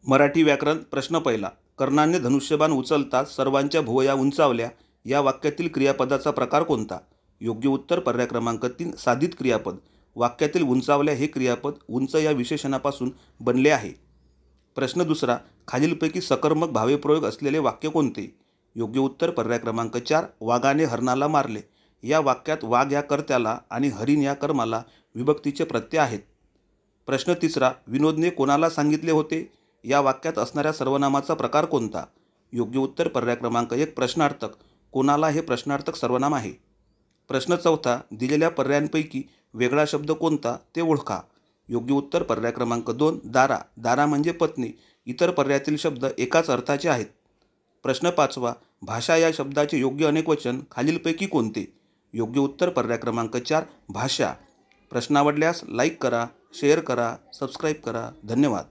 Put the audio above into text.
मराठी व्याकरण प्रश्न पहिला. कर्णाने धनुष्यबाण उचलताच सर्वांच्या भुवया उंचावल्या या वाक्यातील क्रियापदाचा प्रकार कोणता? योग्य उत्तर पर्याय क्रमांक 3 साधित क्रियापद. वाक्यातील उंचावल्या हे क्रियापद उंच या विशेषणापासून बनले आहे. प्रश्न दुसरा. खालीलपैकी सकर्मक भावेप्रयोग असलेले वाक्य कोणते? योग्य उत्तर पर्याय क्रमांक 4 वाघाने हरणाला मारले. या वाक्यात वाघ या कर्त्याला आणि हरिण या कर्माला विभक्तीचे प्रत्यय आहेत. प्रश्न तिसरा. विनोदने कोणाला सांगितले होते? या वाक्यात असणाऱ्या सर्वनामाचा प्रकार कोणता? योग्य उत्तर पर्याय क्रमांक 1 प्रश्नार्थक. कोणाला हे प्रश्नार्थक सर्वनाम आहे. प्रश्न चौथा. दिलेल्या पर्यायांपैकी वेगळा शब्द कोणता ते ओळखा. योग्य उत्तर पर्याय क्रमांक 2 दारा. दारा म्हणजे पत्नी. इतर पर्यायातील शब्द एकाच अर्थाचे आहेत. प्रश्न पाचवा. भाषा या शब्दाचे योग्य अनेकवचन खालीलपैकी कोणते? योग्य उत्तर पर्याय क्रमांक 4 भाषा. प्रश्न आवडल्यास लाईक करा, शेअर करा, सबस्क्राईब करा. धन्यवाद.